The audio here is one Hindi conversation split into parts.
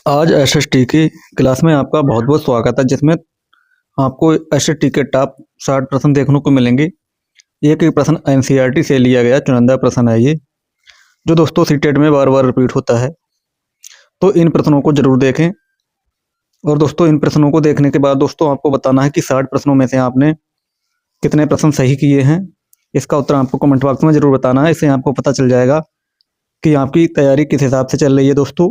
आज एसएसटी की क्लास में आपका बहुत बहुत स्वागत है, जिसमें आपको एसएसटी के टॉप 60 प्रश्न देखने को मिलेंगे। एक एक प्रश्न एनसीईआरटी से लिया गया चुनिंदा प्रश्न है ये, जो दोस्तों सीटेट में बार बार रिपीट होता है। तो इन प्रश्नों को जरूर देखें। और दोस्तों इन प्रश्नों को देखने के बाद दोस्तों आपको बताना है कि 60 प्रश्नों में से आपने कितने प्रश्न सही किए हैं। इसका उत्तर आपको कमेंट बॉक्स में जरूर बताना है। इससे आपको पता चल जाएगा कि आपकी तैयारी किस हिसाब से चल रही है दोस्तों।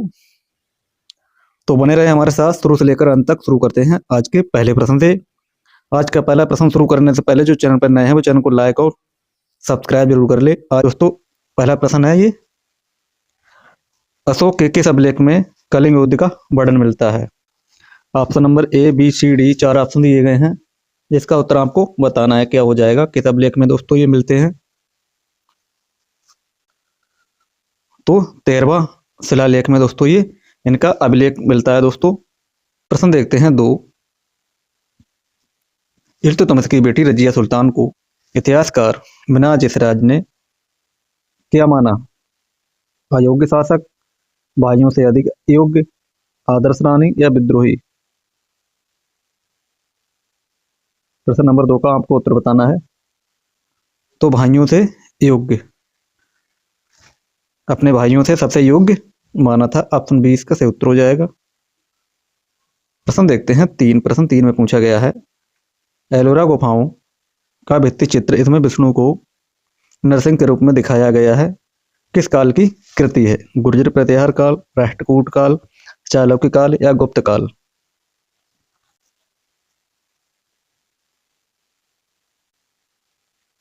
तो बने रहे हमारे साथ, शुरू से लेकर अंत तक। शुरू करते हैं आज के पहले प्रश्न से। आज का पहला प्रश्न शुरू करने से पहले जो चैनल पर नए हैं वो चैनल को लाइक और सब्सक्राइब जरूर कर ले। आज दोस्तों पहला प्रश्न है ये, अशोक के किस अभिलेख में कलिंग युद्ध का वर्णन मिलता है। Option number A B C D, 4 option दिए गए हैं, जिसका उत्तर आपको बताना है क्या हो जाएगा, किस अभिलेख में दोस्तों ये मिलते हैं। तो 13वां शिलालेख में दोस्तों ये इनका अभिलेख मिलता है दोस्तों। प्रश्न देखते हैं 2, इल्तुतमिश की बेटी रजिया सुल्तान को इतिहासकार मिन्हाज सिराज ने क्या माना, अयोग्य शासक, भाइयों से अधिक योग्य, आदर्श रानी या विद्रोही। प्रश्न नंबर 2 का आपको उत्तर बताना है। तो भाइयों से योग्य, अपने भाइयों से सबसे योग्य माना था। ऑप्शन 20 का सही उत्तर हो जाएगा। प्रश्न देखते हैं 3। प्रश्न 3 में पूछा गया है, एलोरा गुफाओं का भित्ति चित्र, इसमें विष्णु को नरसिंह के रूप में दिखाया गया है, किस काल की कृति है। गुर्जर प्रतिहार काल, राष्ट्रकूट काल, चालुक्य काल या गुप्त काल।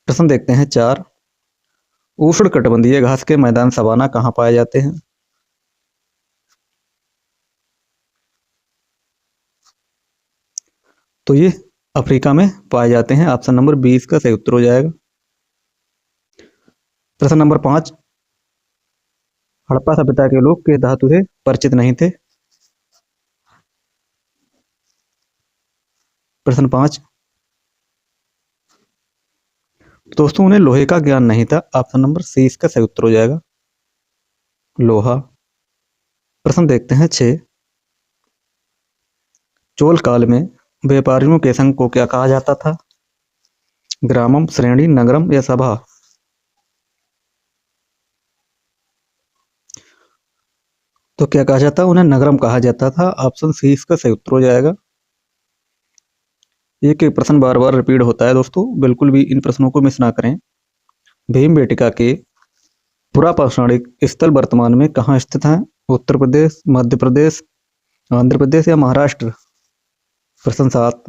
प्रश्न देखते हैं 4, उष्ण कटिबंधीय घास के मैदान सवाना कहाँ पाए जाते हैं। तो ये अफ्रीका में पाए जाते हैं। ऑप्शन नंबर 20 का सही उत्तर हो जाएगा। प्रश्न नंबर 5, हड़प्पा सभ्यता के लोग किस धातु से परिचित नहीं थे। प्रश्न 5, दोस्तों उन्हें लोहे का ज्ञान नहीं था। ऑप्शन नंबर सी इसका सही उत्तर हो जाएगा, लोहा। प्रश्न देखते हैं 6, चोल काल में व्यापारियों के संघ को क्या कहा जाता था, ग्रामम, श्रेणी, नगरम या सभा। तो क्या कहा जाता, उन्हें नगरम कहा जाता था। ऑप्शन सी इसका सही उत्तर हो जाएगा। एक एक प्रश्न बार बार रिपीट होता है दोस्तों, बिल्कुल भी इन प्रश्नों को मिस ना करें। भीमबेटका के पुरापाषाणिक स्थल वर्तमान में कहाँ स्थित है, उत्तर प्रदेश, मध्य प्रदेश, आंध्र प्रदेश या महाराष्ट्र। प्रश्न 7,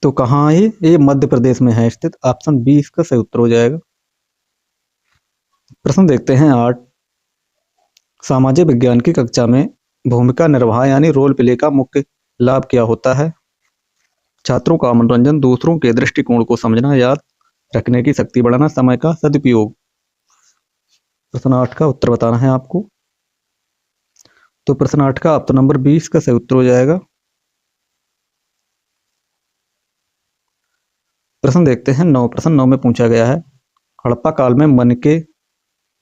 तो कहाँ है ये मध्य प्रदेश में है स्थित। ऑप्शन बी इसका सही उत्तर हो जाएगा। प्रश्न देखते हैं 8, सामाजिक विज्ञान की कक्षा में भूमिका निर्वाह यानी रोल प्ले का मुख्य लाभ क्या होता है। छात्रों का मनोरंजन, दूसरों के दृष्टिकोण को समझना, याद रखने की शक्ति बढ़ाना, समय का सदुपयोग। प्रश्न 8 का उत्तर बताना है आपको। तो प्रश्न 8 का ऑप्शन नंबर 20 का सही उत्तर हो जाएगा। प्रश्न देखते हैं 9। प्रश्न 9 में पूछा गया है, हड़प्पा काल में मनके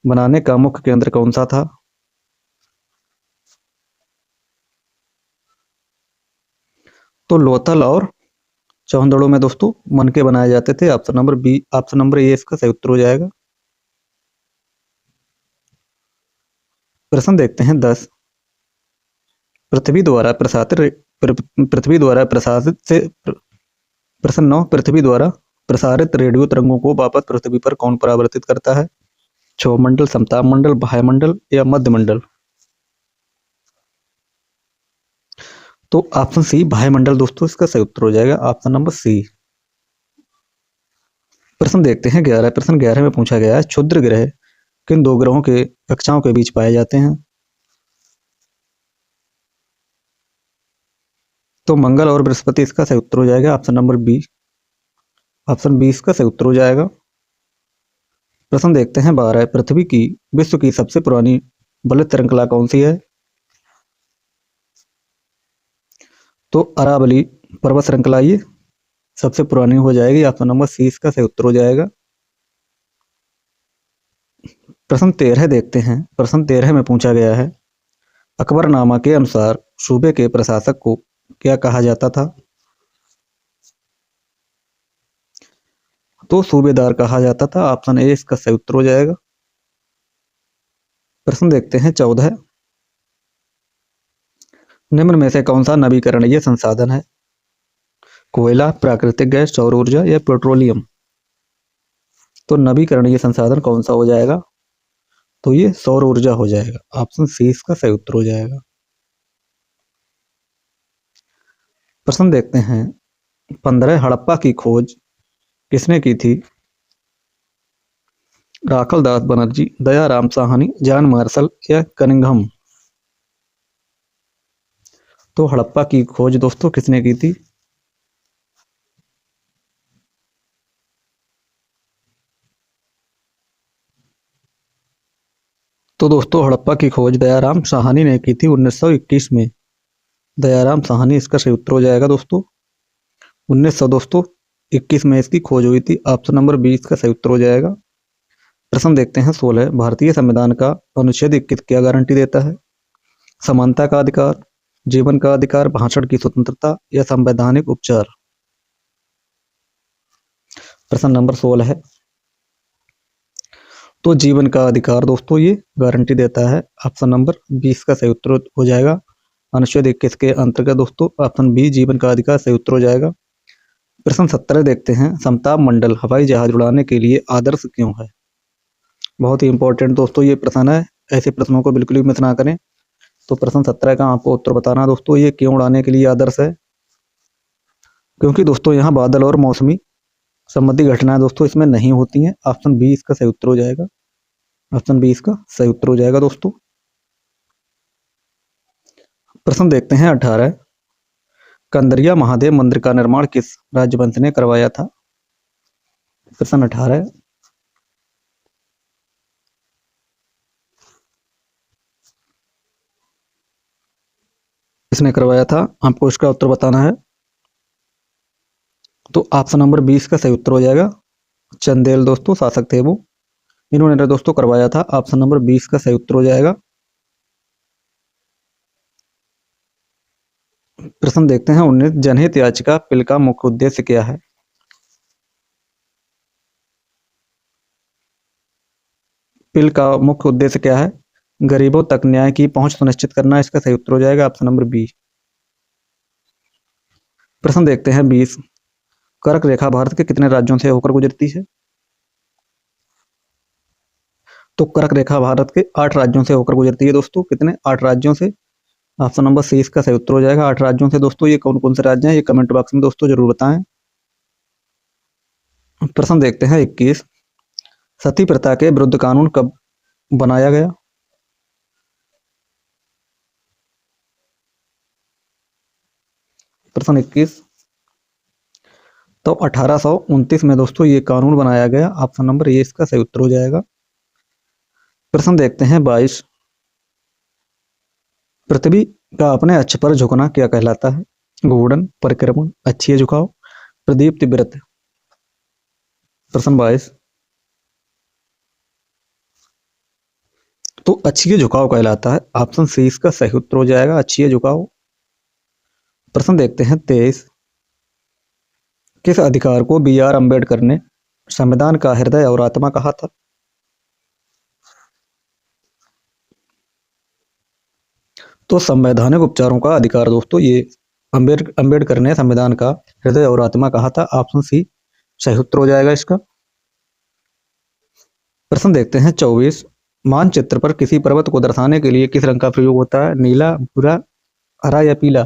बनाने का मुख्य केंद्र कौन सा था। तो लोथल और चौहदड़ों में दोस्तों मनके बनाए जाते थे। Option number B, option number A इसका सही उत्तर हो जाएगा। प्रश्न देखते हैं 10, पृथ्वी द्वारा प्रसारित से प्रश्न 9, पृथ्वी द्वारा प्रसारित रेडियो तरंगों को वापस पृथ्वी पर कौन परावर्तित करता है, क्षोभ मंडल, समताप मंडल, बाह्य मंडल या मध्य मंडल। तो ऑप्शन सी बाह्य मंडल दोस्तों इसका सही उत्तर हो जाएगा। Option number C. प्रश्न देखते हैं 11। प्रश्न 11 में पूछा गया है, क्षुद्र ग्रह किन दो ग्रहों के कक्षाओं के बीच पाए जाते हैं। तो मंगल और बृहस्पति इसका सही उत्तर हो जाएगा। ऑप्शन नंबर बी, ऑप्शन 20 का सही उत्तर हो जाएगा। प्रश्न देखते हैं 12, पृथ्वी की विश्व की सबसे पुरानी बलित श्रृंखला कौन सी है। तो अरावली पर्वत श्रृंखला ये सबसे पुरानी हो जाएगी। ऑप्शन नंबर सी इसका सही उत्तर हो जाएगा। प्रश्न 13 देखते हैं। प्रश्न 13 में पूछा गया है, अकबरनामा के अनुसार सूबे के प्रशासक को क्या कहा जाता था? तो सूबेदार कहा जाता था। ऑप्शन ए इसका सही उत्तर हो जाएगा। प्रश्न देखते हैं 14, निम्न में से कौन सा नवीकरणीय संसाधन है? कोयला, प्राकृतिक गैस, सौर ऊर्जा या पेट्रोलियम? तो नवीकरणीय संसाधन कौन सा हो जाएगा? तो ये सौर ऊर्जा हो जाएगा। ऑप्शन सी इसका सही उत्तर हो जाएगा। प्रश्न देखते हैं 15, हड़प्पा की खोज किसने की थी? राखल दास बनर्जी, दयाराम साहनी, जॉन मार्शल या कनिंघम? तो हड़प्पा की खोज दोस्तों किसने की थी? तो दोस्तों हड़प्पा की खोज दयाराम साहनी ने की थी 1921 में। दयाराम साहनी इसका सही उत्तर हो जाएगा दोस्तों। 1900 दोस्तों 21 में इसकी खोज हुई थी। ऑप्शन नंबर 20 का सही उत्तर हो जाएगा। प्रश्न देखते हैं 16, भारतीय संविधान का अनुच्छेद 21 क्या गारंटी देता है? समानता का अधिकार, जीवन का अधिकार, भाषण की स्वतंत्रता या संवैधानिक उपचार? प्रश्न नंबर 16 है तो जीवन का अधिकार दोस्तों ये गारंटी देता है। ऑप्शन नंबर 20 का सही उत्तर हो जाएगा। अनुच्छेद 21 के अंतर्गत दोस्तों ऑप्शन बी जीवन का अधिकार सही उत्तर हो जाएगा। प्रश्न 17 देखते हैं, समताप मंडल हवाई जहाज उड़ाने के लिए आदर्श क्यों है? बहुत ही इंपॉर्टेंट दोस्तों ये प्रश्न है। ऐसे प्रश्नों को बिल्कुल भी मिस ना करें। तो प्रश्न 17 का आपको उत्तर बताना दोस्तों, ये क्यों उड़ाने के लिए आदर्श है? क्योंकि दोस्तों यहाँ बादल और मौसमी संबंधी घटनाएं दोस्तों इसमें नहीं होती हैं। ऑप्शन बी इसका सही उत्तर हो जाएगा। ऑप्शन बी इसका सही उत्तर हो जाएगा दोस्तों। प्रश्न देखते हैं 18, कंदरिया महादेव मंदिर का निर्माण किस राजवंश ने करवाया था? प्रश्न 18, किसने करवाया था? आपको इसका उत्तर बताना है। तो ऑप्शन नंबर 20 का सही उत्तर हो जाएगा। चंदेल दोस्तों शासक थे वो, इन्होंने दोस्तों करवाया था। ऑप्शन नंबर 20 का सही उत्तर हो जाएगा। प्रश्न देखते हैं 19, जनहित याचिका पिल का मुख्य उद्देश्य क्या है? पिल का मुख्य उद्देश्य क्या है? गरीबों तक न्याय की पहुंच सुनिश्चित करना, इसका सही उत्तर हो जाएगा। Option number B. प्रश्न देखते हैं 20, कर्क रेखा भारत के कितने राज्यों से होकर गुजरती है? तो कर्क रेखा भारत के 8 राज्यों से होकर गुजरती है दोस्तों। कितने? 8 राज्यों से। ऑप्शन नंबर सी इसका सही उत्तर हो जाएगा। 8 राज्यों से दोस्तों। ये कौन कौन से राज्य हैं ये कमेंट बॉक्स में दोस्तों जरूर बताएं। प्रश्न देखते हैं 21, सती प्रथा के विरुद्ध कानून कब बनाया गया? प्रश्न 21, तो 1829 में दोस्तों ये कानून बनाया गया। ऑप्शन नंबर ए इसका सही उत्तर हो जाएगा। प्रश्न देखते हैं 22, पृथ्वी का अपने अक्ष पर झुकना क्या कहलाता है? घूर्णन, परिक्रमण, अक्षीय झुकाव, प्रदीप्त वृत्त? प्रश्न 22, तो अक्षीय झुकाव कहलाता है। ऑप्शन सी इसका सही उत्तर हो जाएगा, अक्षीय झुकाव। प्रश्न देखते हैं 23, किस अधिकार को बी आर अम्बेडकर ने संविधान का हृदय और आत्मा कहा था? तो संवैधानिक उपचारों का अधिकार दोस्तों ये अम्बेडकर ने संविधान का हृदय और आत्मा कहा था। ऑप्शन सी सही उत्तर हो जाएगा इसका। प्रश्न देखते हैं 24, मानचित्र पर किसी पर्वत को दर्शाने के लिए किस रंग का प्रयोग होता है? नीला, भूरा, हरा या पीला?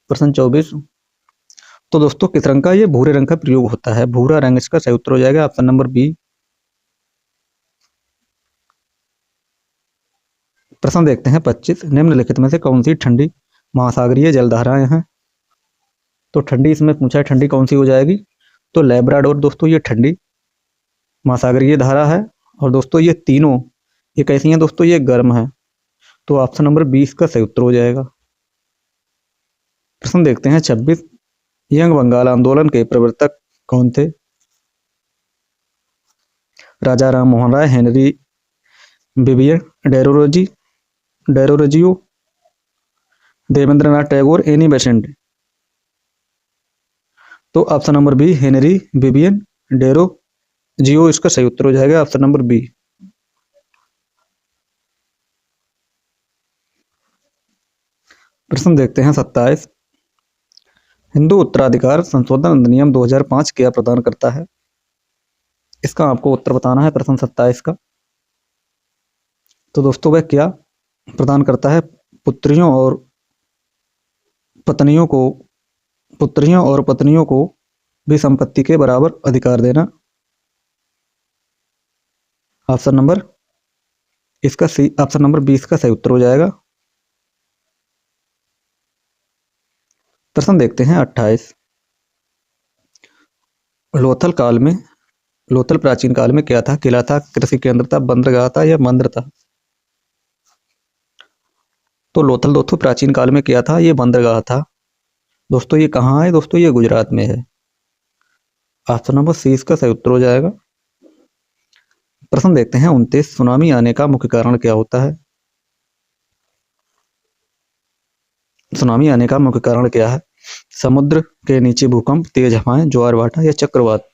प्रश्न 24, तो दोस्तों किस रंग का? ये भूरे रंग का प्रयोग होता है। भूरा रंग इसका सही उत्तर हो जाएगा। Option number B. प्रश्न देखते हैं 25, निम्नलिखित में से कौन सी ठंडी महासागरीय जलधाराएं हैं? तो ठंडी इसमें पूछा है, ठंडी कौन सी हो जाएगी? तो लैब्राडोर दोस्तों ये ठंडी महासागरीय धारा है। और दोस्तों ये तीनों ये कैसी हैं दोस्तों? ये गर्म है। तो ऑप्शन नंबर 20 का सही उत्तर हो जाएगा। प्रश्न देखते हैं 26, यंग बंगाल आंदोलन के प्रवर्तक कौन थे? राजा राम मोहन राय, हेनरी विवियन डेरोरोजी Derozio, Debendranath Tagore, Annie Besant. तो option number B Henry Vivian Derozio इसका सही उत्तर हो जाएगा, ऑप्शन नंबर बी। प्रश्न देखते हैं 27। हिंदू उत्तराधिकार संशोधन अधिनियम 2005 क्या प्रदान करता है? इसका आपको उत्तर बताना है प्रश्न 27 का। तो दोस्तों वह क्या प्रदान करता है? पुत्रियों और पत्नियों को भी संपत्ति के बराबर अधिकार देना। ऑप्शन नंबर इसका सी, ऑप्शन नंबर 20 का सही उत्तर हो जाएगा। प्रश्न देखते हैं 28। लोथल प्राचीन काल में क्या था? किला था, कृषि केंद्र था, बंदरगाह था या मंदिर था? तो लोथल दोस्तों प्राचीन काल में क्या था? ये बंदरगाह था। दोस्तों ये कहाँ है? दोस्तों ये गुजरात में है। ऑप्शन नंबर सी इसका सही उत्तर हो जाएगा। प्रश्न देखते हैं 29। सुनामी आने का मुख्य कारण क्या होता है? सुनामी आने का मुख्य कारण क्या है? समुद्र के नीचे भूकंप, तेज हवाएं, ज्वार भाटा या चक्रवात?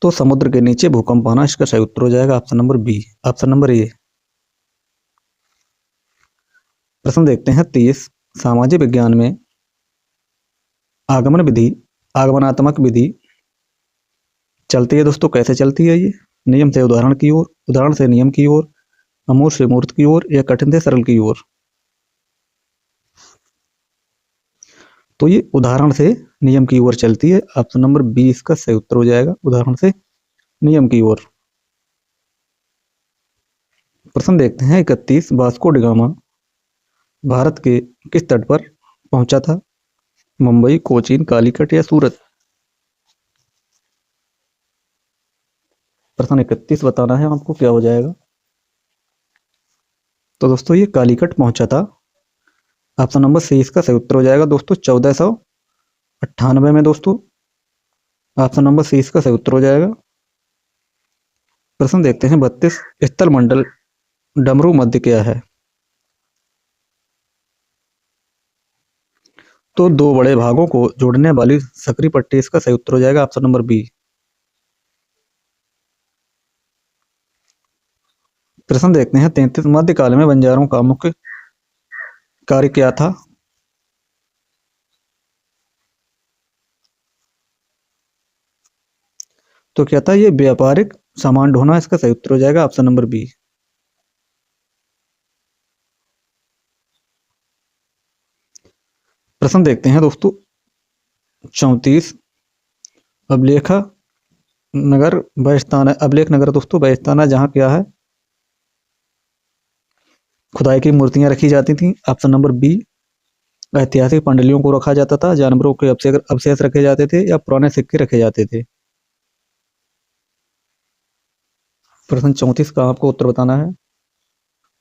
तो समुद्र के नीचे भूकंप आना इसका सही उत्तर हो जाएगा, option number B, option number A. प्रश्न देखते हैं 30। सामाजिक विज्ञान में आगमनात्मक विधि चलती है दोस्तों, कैसे चलती है ये? नियम से उदाहरण की ओर, उदाहरण से नियम की ओर, अमूर्त से मूर्त की ओर या कठिन से सरल की ओर? तो ये उदाहरण से नियम की ओर चलती है, ऑप्शन नंबर बी इसका सही उत्तर हो जाएगा, उदाहरण से नियम की ओर। प्रश्न देखते हैं 31। वास्को डी गामा भारत के किस तट पर पहुंचा था? मुंबई, कोचीन, कालीकट या सूरत? प्रश्न 31 बताना है आपको, क्या हो जाएगा? तो दोस्तों ये कालीकट पहुंचा था, ऑप्शन नंबर सी इसका सही उत्तर हो जाएगा दोस्तों, 1498 में दोस्तों, ऑप्शन नंबर सी इसका सही उत्तर हो जाएगा। प्रश्न देखते हैं 32। स्थल मंडल डमरू मध्य क्या है? तो दो बड़े भागों को जोड़ने वाली सकरी पट्टी इसका सही उत्तर हो जाएगा, ऑप्शन नंबर बी। प्रश्न देखते हैं 33। मध्यकाल में बंजारों का मुख्य कार्य क्या था? तो क्या था? ये व्यापारिक सामान ढोना इसका सही उत्तर हो जाएगा, ऑप्शन नंबर बी। प्रश्न देखते हैं दोस्तों 34। अबलेख नगर दोस्तों बैस्ताना जहाँ क्या है? खुदाई की मूर्तियां रखी जाती थी, ऑप्शन नंबर बी। ऐतिहासिक पांडुलियों को रखा जाता था, जानवरों के अवशेष रखे जाते थे या पुराने सिक्के रखे जाते थे? प्रश्न 34 का आपको उत्तर बताना है।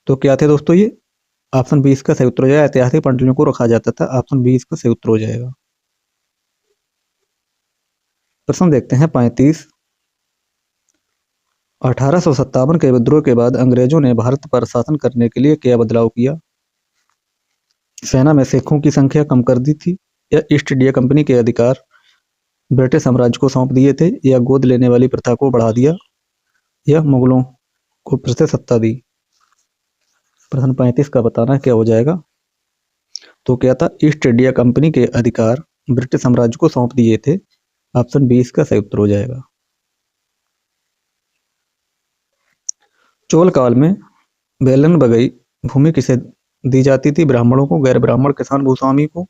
तो क्या थे दोस्तों ये? ऑप्शन 20 का सही उत्तर हो जाएगा, ऐतिहासिक पांडुलियों को रखा जाता था, ऑप्शन 20 का सही उत्तर हो जाएगा। प्रश्न देखते हैं 35। 1857 के विद्रोह के बाद अंग्रेजों ने भारत पर शासन करने के लिए क्या बदलाव किया? सेना में सिखों की संख्या कम कर दी थी या ईस्ट इंडिया कंपनी के अधिकार ब्रिटिश साम्राज्य को सौंप दिए थे या गोद लेने वाली प्रथा को बढ़ा दिया या मुगलों को फिर से सत्ता दी? प्रश्न 35 का बताना क्या हो जाएगा? तो क्या था? ईस्ट इंडिया कंपनी के अधिकार ब्रिटिश साम्राज्य को सौंप दिए थे, ऑप्शन 20 का सही उत्तर हो जाएगा। चोल काल में बेलन बगई भूमि किसे दी जाती थी? ब्राह्मणों को, गैर ब्राह्मण किसान भूस्वामी को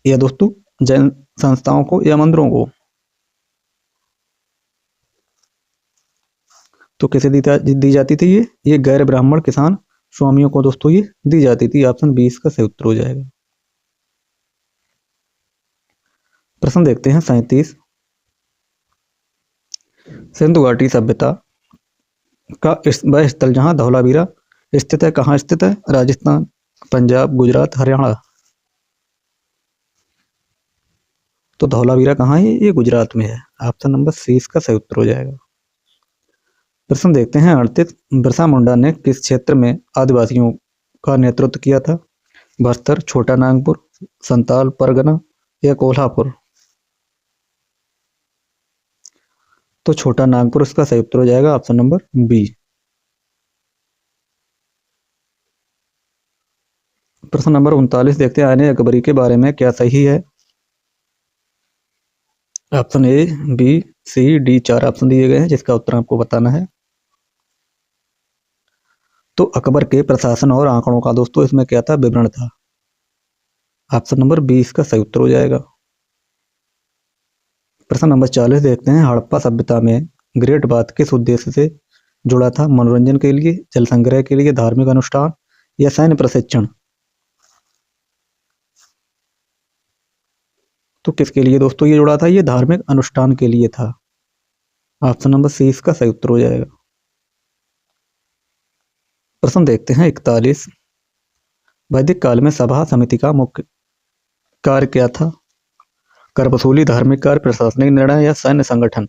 या दोस्तों जैन संस्थाओं को या मंदिरों को? तो किसे दी जाती थी ये गैर ब्राह्मण किसान स्वामियों को दोस्तों ये दी जाती थी, ऑप्शन 20 का सही उत्तर हो जाएगा। प्रश्न देखते हैं 37। सिंधु घाटी सभ्यता का वह स्थल जहां धौलावीरा स्थित है, कहाँ स्थित है? राजस्थान, पंजाब, गुजरात, हरियाणा? तो धौलावीरा कहाँ है? ये गुजरात में है, ऑप्शन नंबर सी इसका सही उत्तर हो जाएगा। प्रश्न देखते हैं 38। बिरसा मुंडा ने किस क्षेत्र में आदिवासियों का नेतृत्व किया था? बस्तर, छोटा नागपुर, संताल परगना या कोल्हापुर? तो छोटा नागपुर इसका सही उत्तर हो जाएगा, ऑप्शन नंबर बी। प्रश्न नंबर 39 देखते हैं, आने अकबरी के बारे में क्या सही है? Option A, B, C, D, 4 option दिए गए हैं जिसका उत्तर आपको बताना है। तो अकबर के प्रशासन और आंकड़ों का दोस्तों इसमें क्या था, विवरण था। ऑप्शन नंबर बी इसका सही उत्तर हो जाएगा। प्रश्न नंबर 40 देखते हैं, हड़प्पा सभ्यता में ग्रेट बाथ किस उद्देश्य से जुड़ा था? मनोरंजन के लिए, जल संग्रह के लिए, धार्मिक अनुष्ठान या सैन्य प्रशिक्षण? तो किसके लिए दोस्तों ये जुड़ा था? ये धार्मिक अनुष्ठान के लिए था। ऑप्शन नंबर सी इसका सही उत्तर हो जाएगा। प्रश्न देखते हैं 41। वैदिक काल में सभा समिति का मुख्य कार्य क्या था? कर वसूली, धार्मिक कार्य, प्रशासनिक निर्णय या सैन्य संगठन?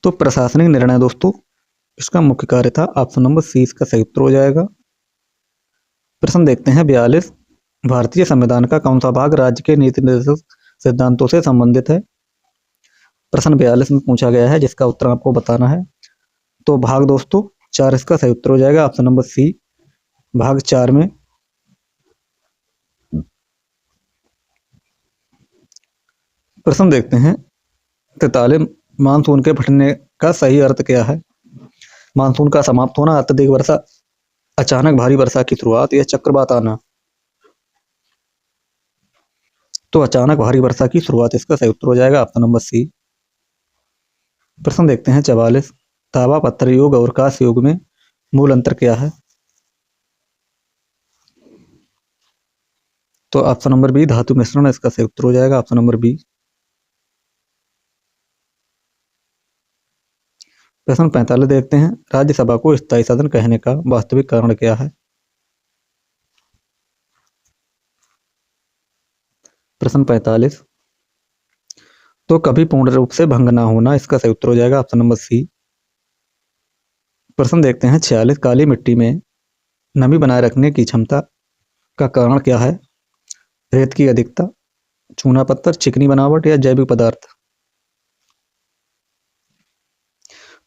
तो प्रशासनिक निर्णय दोस्तों इसका मुख्य कार्य था। ऑप्शन नंबर सी इसका सही उत्तर हो जाएगा। प्रश्न देखते हैं 42। भारतीय संविधान का कौन सा भाग राज्य के नीति निर्देशक सिद्धांतों से संबंधित है? प्रश्न 42 में पूछा गया है जिसका उत्तर आपको बताना है। तो भाग दोस्तों 4 इसका सही उत्तर हो जाएगा, ऑप्शन नंबर सी भाग 4 में। प्रश्न देखते हैं 43। मानसून के फटने का सही अर्थ क्या है? मानसून का समाप्त होना, अत्यधिक वर्षा, अचानक भारी वर्षा की शुरुआत या चक्रवात आना? तो अचानक भारी वर्षा की शुरुआत इसका सही उत्तर हो जाएगा, ऑप्शन नंबर सी। प्रश्न देखते हैं 44। तावा पत्थर युग और कांस्य युग में मूल अंतर क्या है? तो ऑप्शन नंबर बी धातु मिश्रण इसका सही उत्तर हो जाएगा, ऑप्शन नंबर बी। प्रश्न 45 देखते हैं, राज्यसभा को स्थायी सदन कहने का वास्तविक कारण क्या है? प्रश्न 45। तो कभी पूर्ण रूप से भंग ना होना इसका सही उत्तर हो जाएगा, ऑप्शन नंबर सी। प्रश्न देखते हैं 46। काली मिट्टी में नमी बनाए रखने की क्षमता का कारण क्या है? रेत की अधिकता, चूना पत्थर, चिकनी बनावट या जैविक पदार्थ?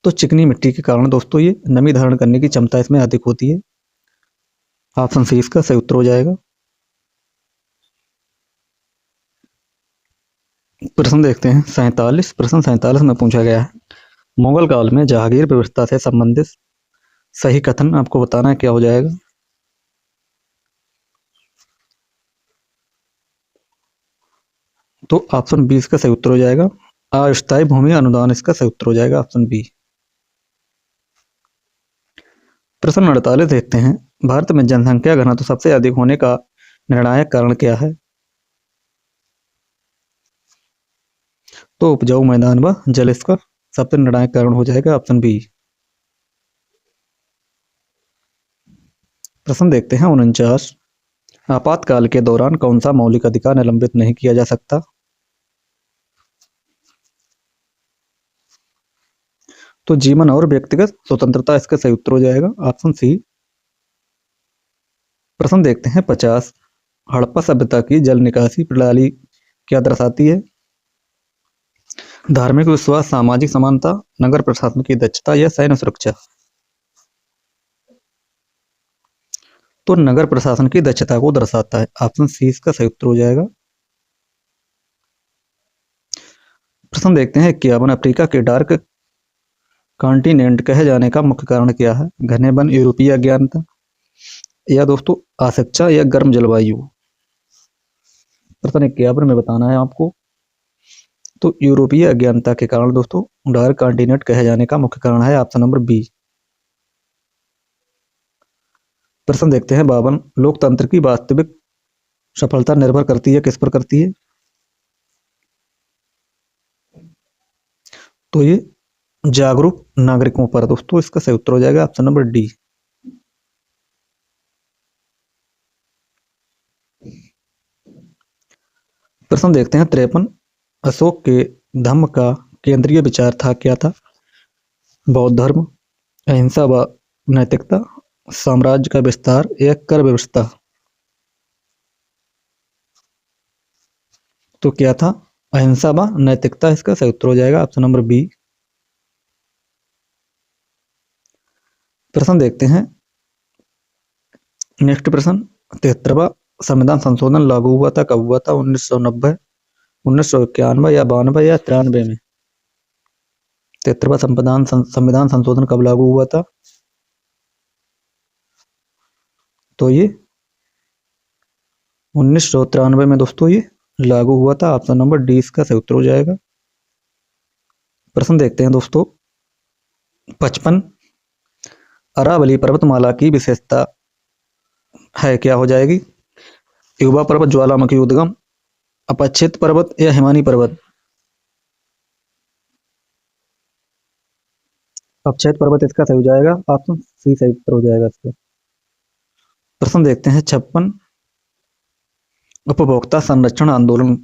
तो चिकनी मिट्टी के कारण दोस्तों ये नमी धारण करने की क्षमता इसमें अधिक होती है। ऑप्शन सी इसका सही उत्तर हो जाएगा। प्रश्न देखते हैं 47। प्रश्न 47 में पूछा गया है, मुगल काल में जहांगीर व्यवस्था से संबंधित सही कथन आपको बताना है, क्या हो जाएगा? तो ऑप्शन बी इसका सही उत्तर हो जाएगा। अस्थायी भूमि अनुदान इसका सही उत्तर हो जाएगा, ऑप्शन बी। प्रश्न 48 देखते हैं, भारत में जनसंख्या घनत्व सबसे अधिक होने का निर्णायक कारण क्या है? तो उपजाऊ मैदान व जल इसका सबसे निर्णायक कारण हो जाएगा, ऑप्शन बी। प्रश्न देखते हैं 49। आपातकाल के दौरान कौन सा मौलिक अधिकार निलंबित नहीं किया जा सकता? तो जीवन और व्यक्तिगत स्वतंत्रता इसका सही उत्तर हो जाएगा, ऑप्शन सी। प्रश्न देखते हैं 50। हड़प्पा सभ्यता की जल निकासी प्रणाली क्या दर्शाती है? धार्मिक विश्वास, सामाजिक समानता, नगर प्रशासन की दक्षता या सैन्य सुरक्षा? तो नगर प्रशासन की दक्षता को दर्शाता है, ऑप्शन सी इसका सही उत्तर हो जाएगा। प्रश्न देखते हैं 51। अफ्रीका के डार्क कॉन्टिनेंट कहे जाने का मुख्य कारण क्या है? घने वन, यूरोपीय अज्ञानता या दोस्तों आशिक्षा या गर्म जलवायु? प्रश्न 51 में बताना है आपको। तो यूरोपीय अज्ञानता के कारण दोस्तों डार्क कॉन्टिनेंट कहे जाने का मुख्य कारण है, ऑप्शन नंबर बी। प्रश्न देखते हैं 52। लोकतंत्र की वास्तविक सफलता निर्भर करती है किस पर करती है? तो ये जागरूक नागरिकों पर दोस्तों इसका सही उत्तर हो जाएगा, ऑप्शन नंबर डी। प्रश्न देखते हैं 53। अशोक के धम्म का केंद्रीय विचार था क्या था? बौद्ध धर्म, अहिंसा व नैतिकता, साम्राज्य का विस्तार या कर व्यवस्था। तो क्या था? अहिंसा व नैतिकता इसका सही उत्तर हो जाएगा, ऑप्शन नंबर बी। प्रश्न देखते हैं। नेक्स्ट प्रश्न 73वां संविधान संशोधन लागू हुआ था, कब हुआ था? 1990, 1991 या 92 या 93 में? 73वां संविधान संशोधन कब लागू हुआ था? तो ये 1993 में दोस्तों ये लागू हुआ था, ऑप्शन नंबर डी इसका सही उत्तर हो जाएगा। प्रश्न देखते हैं दोस्तों 55 अरावली पर्वतमाला की विशेषता है, क्या हो जाएगी? युवा पर्वत, ज्वालामुखी उद्गम, अपच्छेद पर्वत या हिमानी पर्वत? अपच्छेद पर्वत इसका सही हो जाएगा, ऑप्शन सी सही उत्तर हो जाएगा इसका। प्रश्न देखते हैं 56 उपभोक्ता संरक्षण आंदोलन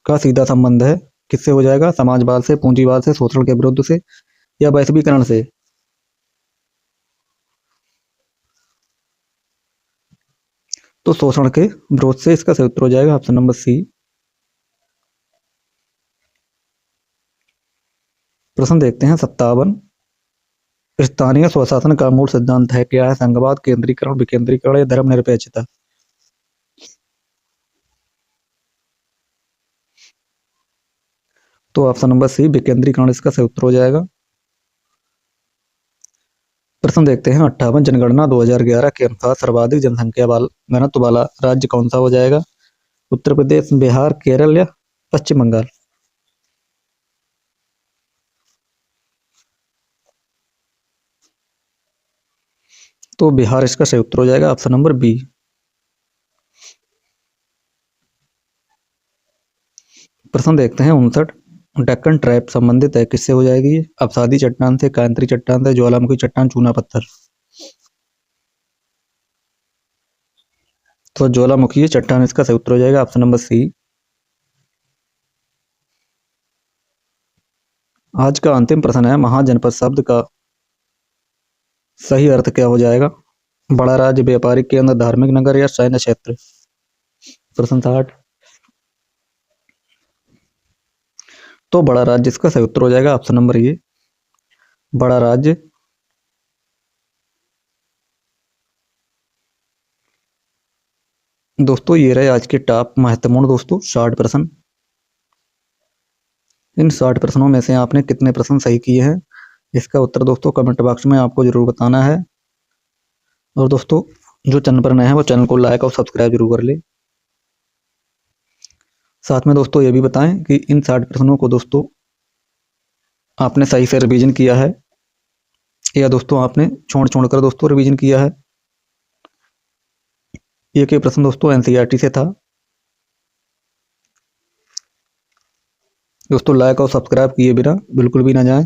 का सीधा संबंध है, किससे हो जाएगा? समाजवाद से, पूंजीवाद से, शोषण के विरुद्ध से या वैश्वीकरण से? तो शोषण के विरोध से इसका सही उत्तर हो जाएगा, ऑप्शन नंबर सी। प्रश्न देखते हैं 57 स्थानीय स्वशासन का मूल सिद्धांत है, क्या है? संघवाद, केंद्रीकरण, विकेंद्रीकरण या धर्मनिरपेक्षता? तो ऑप्शन नंबर सी विकेंद्रीकरण इसका सही उत्तर हो जाएगा। प्रश्न देखते हैं 58 जनगणना 2011 के अनुसार सर्वाधिक जनसंख्या घनत्व वाला राज्य कौन सा हो जाएगा? उत्तर प्रदेश, बिहार, केरल या पश्चिम बंगाल? तो बिहार इसका सही उत्तर हो जाएगा, ऑप्शन नंबर बी। प्रश्न देखते हैं 59 डेक्कन ट्रैप संबंधित है, किससे हो जाएगी ये? अवसादी चट्टान से, कांतरी चट्टान से, ज्वालामुखी चट्टान, चूना पत्थर? तो ज्वालामुखी चट्टान इसका सही उत्तर हो जाएगा, ऑप्शन नंबर सी। आज का अंतिम प्रश्न है महाजनपद शब्द का सही अर्थ क्या हो जाएगा? बड़ा राज्य, व्यापारिक केंद्र, धार्मिक नगर या सैन्य क्षेत्र? प्रश्न 60। तो बड़ा राज्य इसका सही उत्तर हो जाएगा, ऑप्शन नंबर ए बड़ा राज्य। दोस्तों ये रहे आज के टॉप महत्वपूर्ण दोस्तों 60 प्रश्न। इन 60 प्रश्नों में से आपने कितने प्रश्न सही किए हैं, इसका उत्तर दोस्तों कमेंट बॉक्स में आपको जरूर बताना है। और दोस्तों जो चैनल पर नए हैं वो चैनल को लाइक और सब्सक्राइब जरूर कर ले। साथ में दोस्तों ये भी बताएं कि इन 60 प्रश्नों को दोस्तों आपने सही से रिवीजन किया है या दोस्तों आपने छोड़ छोड़कर दोस्तों रिवीजन किया है। ये प्रश्न दोस्तों एनसीईआरटी से था। दोस्तों लाइक और सब्सक्राइब किए बिना बिल्कुल भी ना जाएं।